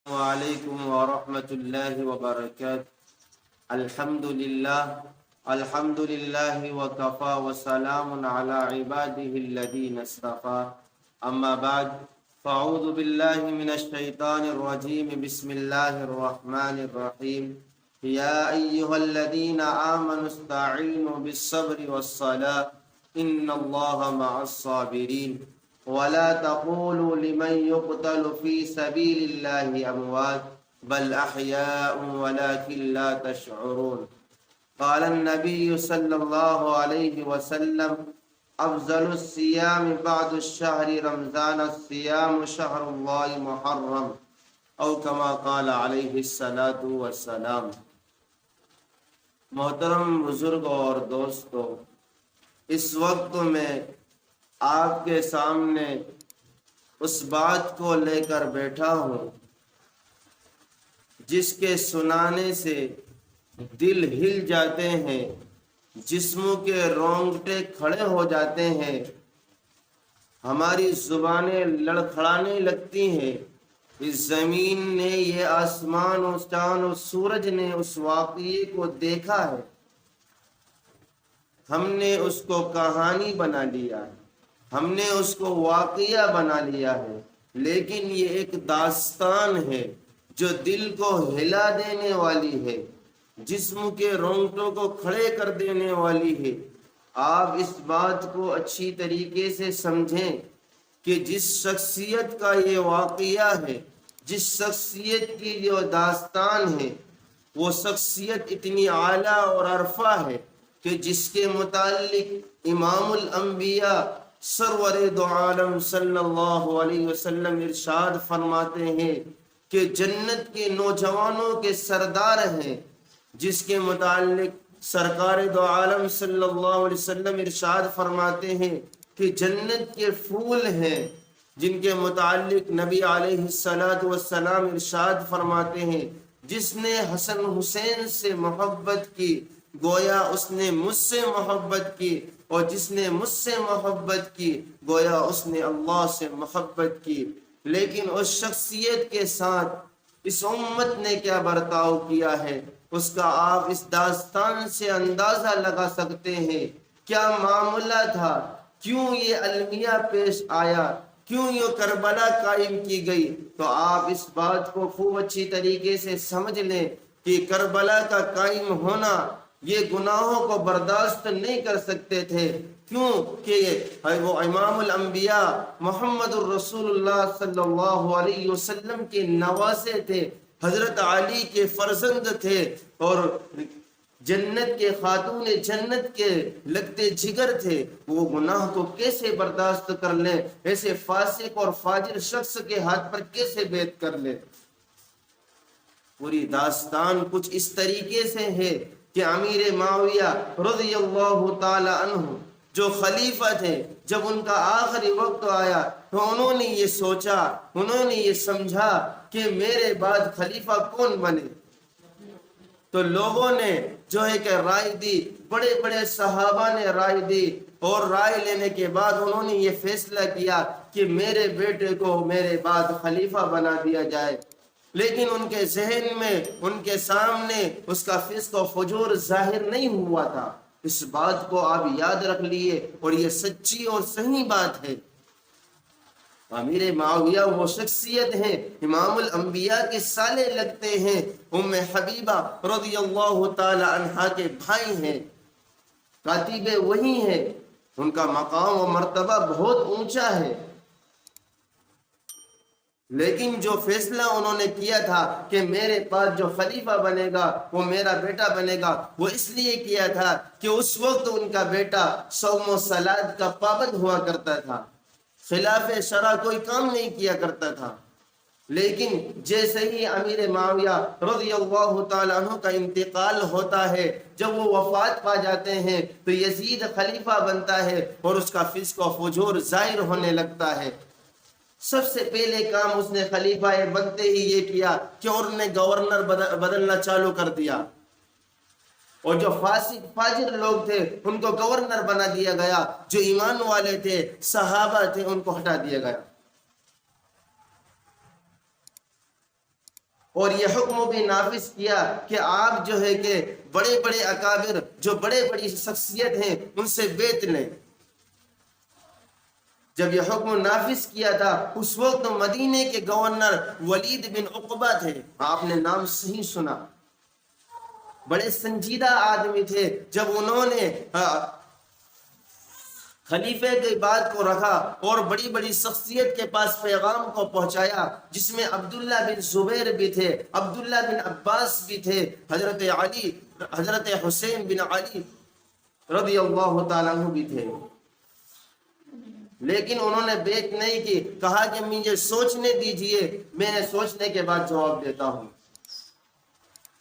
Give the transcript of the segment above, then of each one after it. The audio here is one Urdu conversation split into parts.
وعلیکم ورحمۃ اللہ وبرکاتہ۔ الحمد للہ وکفا وسلام علی عبادہ الذین اصطفی، اما بعد فاعوذ باللہ من الشیطان الرجیم، بسم اللہ الرحمن الرحیم۔ یا ایہا الذین آمنوا استعینوا بالصبر والصلاۃ ان اللہ مع الصابرین۔ ولا تقولوا لمن يقتل في سبيل الله أموات بل أحياء ولكن لا تشعرون۔ قال النبي صلى الله عليه وسلم: أفضل الصيام بعد الشهر رمضان الصيام شهر الله محرم، أو كما قال عليه الصلاة والسلام۔ محترم بزرگ اور دوستو، اس وقت میں آپ کے سامنے اس بات کو لے کر بیٹھا ہوں جس کے سنانے سے دل ہل جاتے ہیں، جسموں کے رونگٹے کھڑے ہو جاتے ہیں، ہماری زبانیں لڑکھڑانے لگتی ہیں۔ اس زمین نے، یہ آسمان و چاند و سورج نے اس واقعے کو دیکھا ہے، ہم نے اس کو کہانی بنا لیا ہے، ہم نے اس کو واقعہ بنا لیا ہے، لیکن یہ ایک داستان ہے جو دل کو ہلا دینے والی ہے، جسم کے رونگٹوں کو کھڑے کر دینے والی ہے۔ آپ اس بات کو اچھی طریقے سے سمجھیں کہ جس شخصیت کا یہ واقعہ ہے، جس شخصیت کی جو داستان ہے، وہ شخصیت اتنی اعلیٰ اور عرفہ ہے کہ جس کے متعلق امام الانبیاء سرور دو عالم صلی اللہ علیہ وسلم ارشاد فرماتے ہیں کہ جنت کے نوجوانوں کے سردار ہیں، جس کے متعلق سرکار دو عالم صلی اللہ علیہ وسلم ارشاد فرماتے ہیں کہ جنت کے پھول ہیں، جن کے متعلق نبی علیہ السلام ارشاد فرماتے ہیں جس نے حسن حسین سے محبت کی گویا اس نے مجھ سے محبت کی، اور جس نے مجھ سے محبت کی گویا اس نے اللہ سے محبت کی۔ لیکن اس شخصیت کے ساتھ اس امت نے کیا برتاؤ کیا ہے، اس کا آپ اس داستان سے اندازہ لگا سکتے ہیں۔ کیا معاملہ تھا، کیوں یہ المیہ پیش آیا، کیوں یہ کربلا قائم کی گئی، تو آپ اس بات کو خوب اچھی طریقے سے سمجھ لیں کہ کربلا کا قائم ہونا یہ گناہوں کو برداشت نہیں کر سکتے تھے، کیوں کہ وہ امام الانبیاء محمد الرسول اللہ صلی اللہ علیہ وسلم کے نواسے تھے، حضرت علی کے فرزند تھے، اور جنت کے خاتون جنت کے لگتے جگر تھے۔ وہ گناہ کو کیسے برداشت کر لیں، ایسے فاسق اور فاجر شخص کے ہاتھ پر کیسے بیعت کر لیں۔ پوری داستان کچھ اس طریقے سے ہے کہ امیر معاویہ رضی اللہ تعالی عنہ جو خلیفہ تھے، جب ان کا آخری وقت آیا تو انہوں نے یہ سوچا، انہوں نے یہ سمجھا کہ میرے بعد خلیفہ کون بنے۔ تو لوگوں نے جو ہے کہ رائے دی، بڑے بڑے صحابہ نے رائے دی، اور رائے لینے کے بعد انہوں نے یہ فیصلہ کیا کہ میرے بیٹے کو میرے بعد خلیفہ بنا دیا جائے۔ لیکن ان کے ذہن میں، ان کے سامنے اس کا فسق و فجور ظاہر نہیں ہوا تھا۔ اس بات کو آپ یاد رکھ لیے، اور یہ سچی اور صحیح بات ہے۔ امیر معاویہ وہ شخصیت ہیں، امام الانبیاء کے سالے لگتے ہیں، ام حبیبہ رضی اللہ تعالی عنہا کے بھائی ہیں، کاتب وحی ہیں، ان کا مقام و مرتبہ بہت اونچا ہے۔ لیکن جو فیصلہ انہوں نے کیا تھا کہ میرے پاس جو خلیفہ بنے گا وہ میرا بیٹا بنے گا، وہ اس لیے کیا تھا کہ اس وقت ان کا بیٹا صوم و صلات کا پابند ہوا کرتا تھا، خلاف شرع کوئی کام نہیں کیا کرتا تھا۔ لیکن جیسے ہی امیر معاویہ رضی اللہ تعالیٰ عنہ کا انتقال ہوتا ہے، جب وہ وفات پا جاتے ہیں تو یزید خلیفہ بنتا ہے، اور اس کا فسق و فجور ظاہر ہونے لگتا ہے۔ سب سے پہلے کام اس نے خلیفہ بنتے ہی یہ کیا کہ انہوں نے گورنر بدلنا چالو کر دیا، اور جو فاسق فاجر لوگ تھے ان کو گورنر بنا دیا گیا، جو ایمان والے تھے، صحابہ تھے، ان کو ہٹا دیا گیا۔ اور یہ حکم بھی نافذ کیا کہ آپ جو ہے کہ بڑے بڑے اکابر جو بڑے بڑی شخصیت ہیں ان سے بیعت لیں۔ جب یہ حکم نافذ کیا تھا اس وقت مدینے کے گورنر ولید بن عقبہ تھے، آپ نے نام صحیح سنا، بڑے سنجیدہ آدمی تھے۔ جب انہوں نے خلیفے کی بات کو رکھا اور بڑی بڑی شخصیت کے پاس پیغام کو پہنچایا، جس میں عبداللہ بن زبیر بھی تھے، عبداللہ بن عباس بھی تھے، حضرت علی، حضرت حسین بن علی رضی اللہ تعالیٰ عنہ بھی تھے، لیکن انہوں نے بیعت نہیں کی، کہا کہ مجھے سوچنے دیجئے، میں سوچنے کے بعد جواب دیتا ہوں۔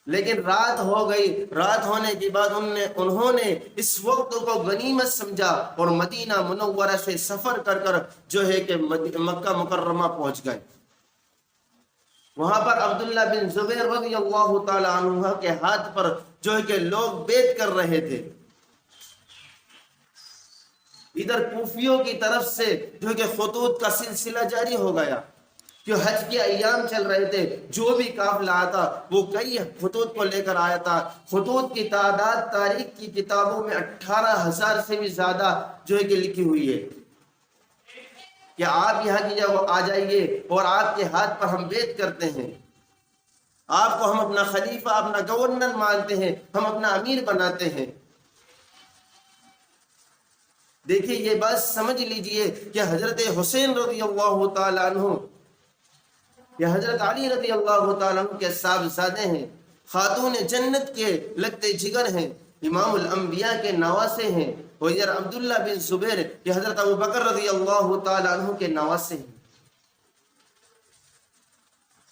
لیکن رات ہو گئی، رات ہونے کے بعد انہوں نے اس وقت کو غنیمت سمجھا اور مدینہ منورہ سے سفر کر کر جو ہے کہ مکہ مکرمہ پہنچ گئے۔ وہاں پر عبداللہ بن زبیر رضی اللہ تعالی عنہ کے ہاتھ پر جو ہے کہ لوگ بیعت کر رہے تھے۔ ادھر کوفیوں کی طرف سے جو ہے کہ خطوط کا سلسلہ جاری ہو گیا، کہ حج کے ایام چل رہے تھے، جو بھی قافلہ آتا وہ کئی خطوط کو لے کر آیا تھا۔ خطوط کی تعداد تاریخ کی کتابوں میں 18,000 سے بھی زیادہ جو ہے کہ لکھی ہوئی ہے، کہ آپ یہاں کی جگہ آ جائیے اور آپ کے ہاتھ پر ہم بیعت کرتے ہیں، آپ کو ہم اپنا خلیفہ، اپنا گورنر مانتے ہیں، ہم اپنا امیر بناتے ہیں۔ دیکھیے یہ بات سمجھ لیجئے کہ حضرت حسین رضی اللہ تعالیٰ عنہ یا حضرت علی رضی اللہ تعالیٰ عنہ کے صاحبزادے ہیں، خاتون جنت کے لگتے جگر ہیں، امام الانبیاء کے نواسے ہیں، اور ادھر عبداللہ بن زبیر یہ حضرت ابوبکر رضی اللہ تعالیٰ عنہ کے نواسے ہیں۔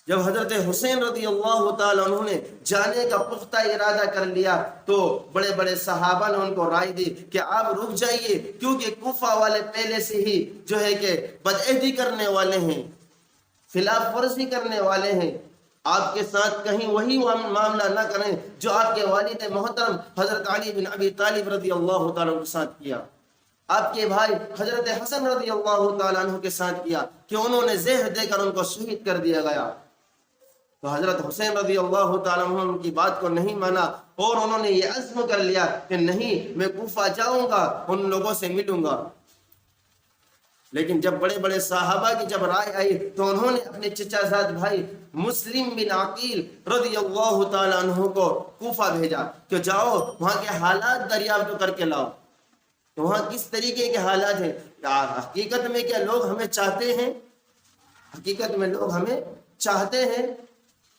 جب حضرت حسین رضی اللہ تعالیٰ عنہ نے جانے کا پختہ ارادہ کر لیا تو بڑے بڑے صحابہ نے ان کو رائے دی کہ آپ رک جائیے، کیونکہ کوفہ والے پہلے سے ہی جو ہے کہ بدعہدی کرنے والے ہیں، خلاف ورزی کرنے والے ہیں، آپ کے ساتھ کہیں وہی معاملہ نہ کریں جو آپ کے والد محترم حضرت علی بن ابی طالب رضی اللہ تعالیٰ عنہ کے ساتھ کیا، آپ کے بھائی حضرت حسن رضی اللہ تعالیٰ عنہ کے ساتھ کیا، کہ انہوں نے زہر دے کر ان کو شہید کر دیا گیا۔ تو حضرت حسین رضی اللہ تعالیٰ عنہ ان کی بات کو نہیں مانا اور انہوں نے یہ عزم کر لیا کہ نہیں، میں کوفہ جاؤں گا، ان لوگوں سے ملوں گا۔ لیکن جب بڑے بڑے صحابہ کی جب رائے آئی تو انہوں نے اپنے چچا زاد بھائی مسلم بن عقیل رضی اللہ تعالیٰ عنہ کو کوفہ بھیجا کہ جاؤ وہاں کے حالات دریافت کر کے لاؤ، تو وہاں کس طریقے کے حالات ہیں، حقیقت میں کیا لوگ ہمیں چاہتے ہیں، حقیقت میں لوگ ہمیں چاہتے ہیں۔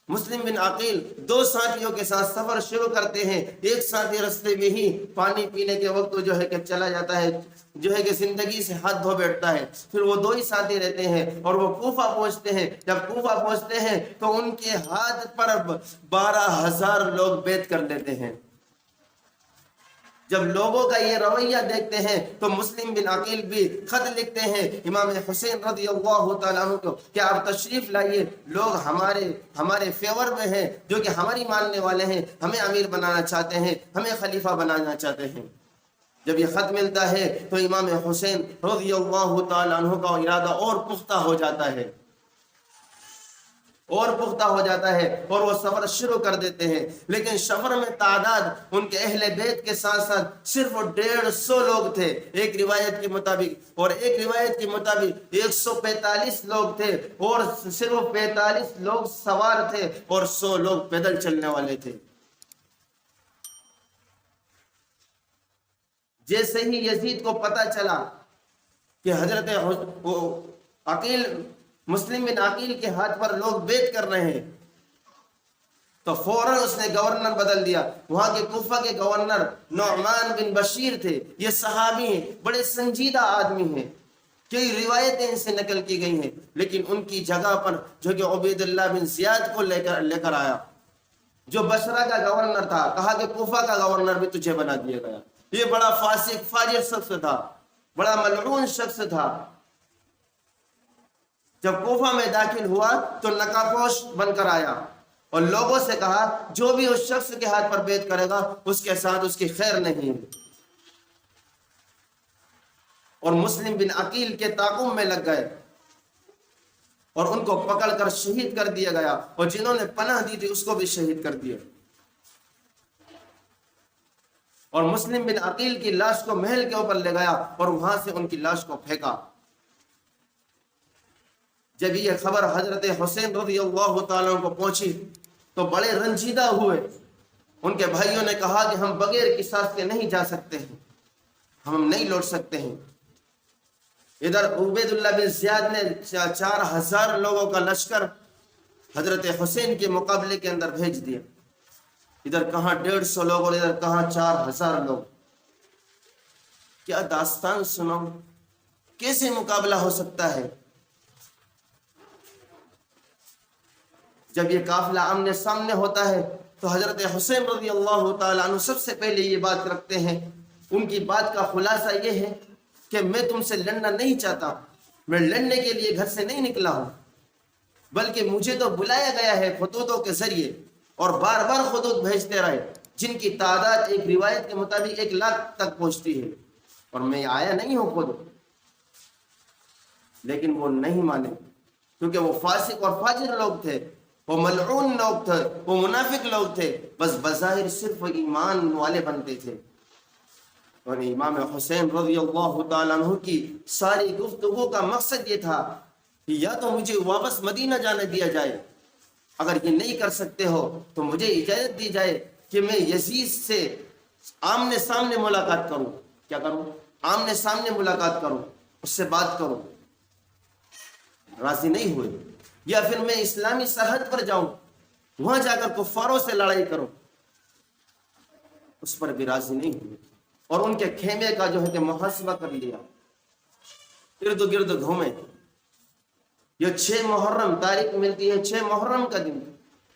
مسلم بن عقیل دو ساتھیوں کے ساتھ سفر شروع کرتے ہیں، ایک ساتھی رستے میں ہی پانی پینے کے وقت جو ہے کہ چلا جاتا ہے، جو ہے کہ زندگی سے ہاتھ دھو بیٹھتا ہے، پھر وہ دو ہی ساتھی رہتے ہیں اور وہ کوفہ پہنچتے ہیں۔ جب کوفہ پہنچتے ہیں تو ان کے ہاتھ پر 12,000 لوگ بیعت کر لیتے ہیں۔ جب لوگوں کا یہ رویہ دیکھتے ہیں تو مسلم بن عقیل بھی خط لکھتے ہیں امام حسین رضی اللہ تعالیٰ عنہ کو کہ آپ تشریف لائیے، لوگ ہمارے فیور میں ہیں، جو کہ ہماری ماننے والے ہیں، ہمیں امیر بنانا چاہتے ہیں، ہمیں خلیفہ بنانا چاہتے ہیں۔ جب یہ خط ملتا ہے تو امام حسین رضی اللہ تعالیٰ عنہ کا ارادہ اور پختہ ہو جاتا ہے، اور پختہ ہو جاتا ہے، اور وہ سفر شروع کر دیتے ہیں۔ لیکن سفر میں تعداد ان کے اہل بیت کے ساتھ ساتھ صرف 150 لوگ تھے ایک روایت کے مطابق، اور ایک روایت کے مطابق 145 لوگ تھے، اور صرف 45 لوگ سوار تھے اور 100 لوگ پیدل چلنے والے تھے۔ جیسے ہی یزید کو پتہ چلا کہ حضرت عقیل، مسلم بن عقیل کے ہاتھ پر لوگ بیعت کر رہے ہیں، تو فوراً اس نے گورنر بدل دیا۔ وہاں کے کوفہ کے گورنر نعمان بن بشیر تھے، یہ صحابی ہیں، بڑے سنجیدہ آدمی ہیں، کئی روایتیں ان سے نقل کی گئی ہیں، لیکن ان کی جگہ پر جو کہ عبید اللہ بن زیاد کو لے کر آیا، جو بصرہ کا گورنر تھا، کہا کہ کوفہ کا گورنر بھی تجھے بنا دیا گیا۔ یہ بڑا فاسق فاجر شخص تھا، بڑا ملعون شخص تھا۔ جب کوفہ میں داخل ہوا تو نقابپوش بن کر آیا اور لوگوں سے کہا جو بھی اس شخص کے ہاتھ پر بیعت کرے گا اس کے ساتھ اس کی خیر نہیں، اور مسلم بن عقیل کے تعاقب میں لگ گئے۔ اور ان کو پکڑ کر شہید کر دیا گیا، اور جنہوں نے پناہ دی تھی اس کو بھی شہید کر دیا۔ اور مسلم بن عقیل کی لاش کو محل کے اوپر لے گیا اور وہاں سے ان کی لاش کو پھینکا۔ جب یہ خبر حضرت حسین رضی اللہ تعالیٰ کو پہنچی تو بڑے رنجیدہ ہوئے۔ ان کے بھائیوں نے کہا کہ ہم بغیر قصاص کے نہیں جا سکتے ہیں، ہم نہیں لوٹ سکتے ہیں۔ ادھر عبید اللہ بن زیاد نے 4000 لوگوں کا لشکر حضرت حسین کے مقابلے کے اندر بھیج دیا۔ ادھر کہاں 150 لوگ اور ادھر کہاں 4000 لوگ۔ کیا داستان سنو، کیسے مقابلہ ہو سکتا ہے؟ جب یہ قافلہ آمنے سامنے ہوتا ہے تو حضرت حسین رضی اللہ تعالیٰ عنہ سب سے پہلے یہ بات رکھتے ہیں۔ ان کی بات کا خلاصہ یہ ہے کہ میں تم سے لڑنا نہیں چاہتا، میں لڑنے کے لیے گھر سے نہیں نکلا ہوں، بلکہ مجھے تو بلایا گیا ہے خطوطوں کے ذریعے، اور بار بار خطوط بھیجتے رہے جن کی تعداد ایک روایت کے مطابق 1 لاکھ تک پہنچتی ہے، اور میں آیا نہیں ہوں خود۔ لیکن وہ نہیں مانے، کیونکہ وہ فاسق اور فاجر لوگ تھے، وہ ملعون لوگ تھے، وہ منافق لوگ تھے، بس بظاہر صرف ایمان والے بنتے تھے۔ اور امام حسین رضی اللہ تعالیٰ عنہ کی ساری گفتگو کا مقصد یہ تھا کہ یا تو مجھے واپس مدینہ جانے دیا جائے، اگر یہ نہیں کر سکتے ہو تو مجھے اجازت دی جائے کہ میں یزید سے آمنے سامنے ملاقات کروں۔ کیا کروں؟ آمنے سامنے ملاقات کروں، اس سے بات کروں۔ راضی نہیں ہوئے۔ یا پھر میں اسلامی سرحد پر جاؤں، وہاں جا کر کفاروں سے لڑائی کروں، اس پر بھی راضی نہیں ہوئے۔ اور ان کے خیمے کا جو ہے کہ محاسبہ کر لیا، ارد گرد گھومے۔ یہ 6 محرم تاریخ ملتی ہے، 6 محرم کا دن،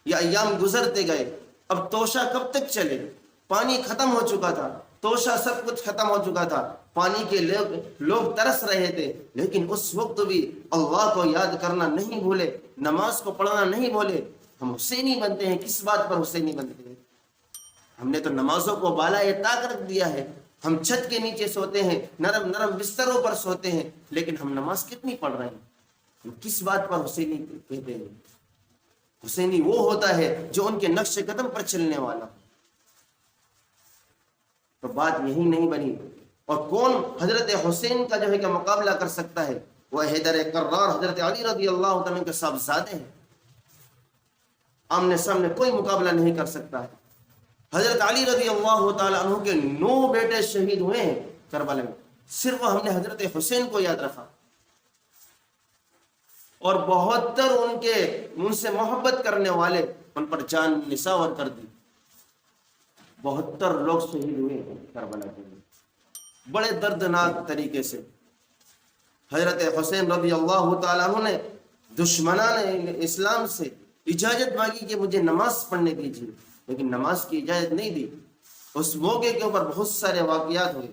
یہ ایام گزرتے گئے۔ اب توشہ کب تک چلے؟ پانی ختم ہو چکا تھا، توشہ سب کچھ ختم ہو چکا تھا، پانی کے لوگ ترس رہے تھے، لیکن اس وقت بھی اللہ کو یاد کرنا نہیں بھولے، نماز کو پڑھنا نہیں بھولے۔ ہم حسینی بنتے ہیں، کس بات پر حسینی بنتے ہیں؟ ہم نے تو نمازوں کو بالائے طاق رکھ دیا ہے، ہم چھت کے نیچے سوتے ہیں، نرم نرم بستروں پر سوتے ہیں، لیکن ہم نماز کتنی پڑھ رہے ہیں؟ ہم کس بات پر حسینی کہتے ہیں؟ حسینی وہ ہوتا ہے جو ان کے نقش قدم پر چلنے والا۔ تو بات یہی نہیں بنی۔ اور کون حضرت حسین کا جو ہے کہ مقابلہ کر سکتا ہے؟ وہ حیدر کرار حضرت علی رضی اللہ تعالیٰ کے صاحبزادے ہیں، آمنے سامنے کوئی مقابلہ نہیں کر سکتا ہے۔ حضرت علی رضی اللہ تعالیٰ عنہ کے 9 بیٹے شہید ہوئے ہیں کربلا میں، صرف ہم نے حضرت حسین کو یاد رکھا، اور 72 ان سے محبت کرنے والے ان پر جان نثار کر دی۔ 72 لوگ شہید ہوئے ہیں کربلا کے، بڑے دردناک طریقے سے۔ حضرت حسین رضی اللہ تعالیٰ عنہ نے دشمنان اسلام سے اجازت مانگی کہ مجھے نماز پڑھنے دیجیے، لیکن نماز کی اجازت نہیں دی۔ اس موقع کے اوپر بہت سارے واقعات ہوئے۔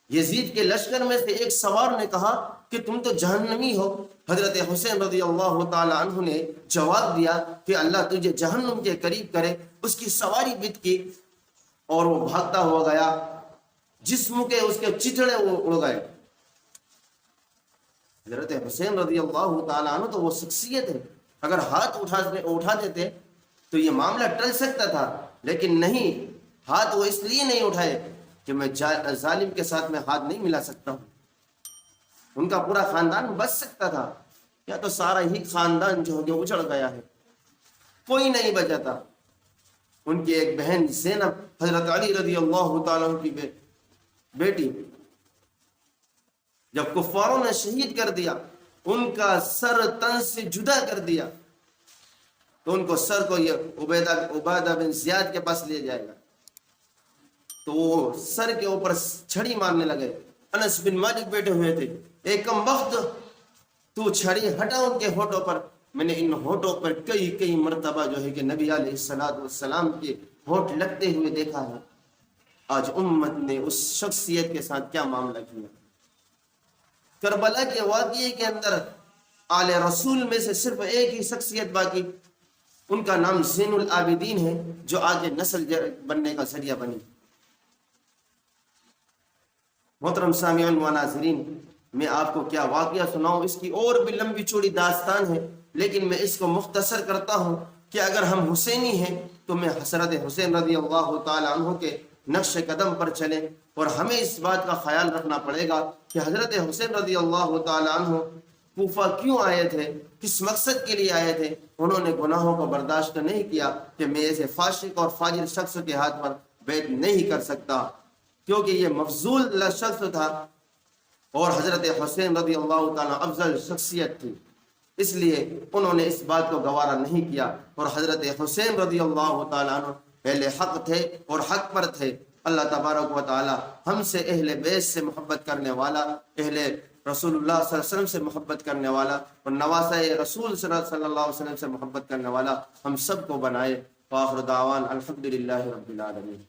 یزید کے لشکر میں سے ایک سوار نے کہا کہ تم تو جہنمی ہو۔ حضرت حسین رضی اللہ تعالی عنہ نے جواب دیا کہ اللہ تجھے جہنم کے قریب کرے۔ اس کی سواری بت کی اور وہ بھاگتا ہوا گیا، جسم کے اس کے چتڑے وہ اڑ گئے۔ حضرت حسین رضی اللہ تعالی عنہ تو وہ شخصیت ہے، اگر ہاتھ اٹھا دیتے تو یہ معاملہ ٹل سکتا تھا، لیکن نہیں، ہاتھ وہ اس لیے نہیں اٹھائے کہ میں ظالم کے ساتھ میں ہاتھ نہیں ملا سکتا ہوں۔ ان کا پورا خاندان بچ سکتا تھا، یا تو سارا ہی خاندان جو ہے اجڑ گیا ہے، کوئی نہیں بچا تھا۔ ان کی ایک بہن زینب حضرت علی رضی اللہ تعالیٰ عنہ کی بیٹی، جب کفاروں نے شہید کر دیا، ان کا سر تن سے جدا کر دیا، تو ان کو سر کو یہ عبیدہ بن زیاد کے پاس لے جائے گا، تو وہ سر کے اوپر چھڑی مارنے لگے۔ انس بن مالک بیٹھے ہوئے تھے، ایک کم وقت تو چھڑی ہٹا ان کے ہونٹوں پر۔ میں نے ان ہونٹوں پر کئی مرتبہ جو ہے کہ نبی علیہ السلام کے ہونٹ لگتے ہوئے دیکھا ہے۔ آج امت نے اس شخصیت کے ساتھ کیا معاملہ کیا۔ کربلا کے واقعے کے اندر آل رسول میں سے صرف ایک ہی شخصیت باقی، ان کا نام زین العابدین ہے، جو آگے نسل بننے کا ذریعہ بنی۔ محترم سامعین و ناظرین، میں آپ کو کیا واقعہ سناؤں، اس کی اور بھی لمبی چوڑی داستان ہے، لیکن میں اس کو مختصر کرتا ہوں کہ اگر ہم حسینی ہیں تو میں حضرت حسین رضی اللہ تعالیٰ عنہ کے نقش قدم پر چلیں، اور ہمیں اس بات کا خیال رکھنا پڑے گا کہ حضرت حسین رضی اللہ تعالیٰ عنہ کوفہ کیوں آئے تھے، کس مقصد کے لیے آئے تھے۔ انہوں نے گناہوں کو برداشت نہیں کیا کہ میں ایسے فاسق اور فاجر شخص کے ہاتھ پر بیعت نہیں کر سکتا، کیونکہ یہ مفضول شخص تھا اور حضرت حسین رضی اللہ تعالیٰ افضل شخصیت تھی، اس لیے انہوں نے اس بات کو گوارا نہیں کیا، اور حضرت حسین رضی اللہ تعالیٰ عنہ اہل حق تھے اور حق پر تھے۔ اللہ تبارک و تعالی ہم سے اہل بیت سے محبت کرنے والا، اہل رسول اللہ صلی اللہ علیہ وسلم سے محبت کرنے والا اور نواسہ رسول صلی اللہ علیہ وسلم سے محبت کرنے والا ہم سب کو بنائے۔ وآخر دعوان الحمدللہ رب العالمین۔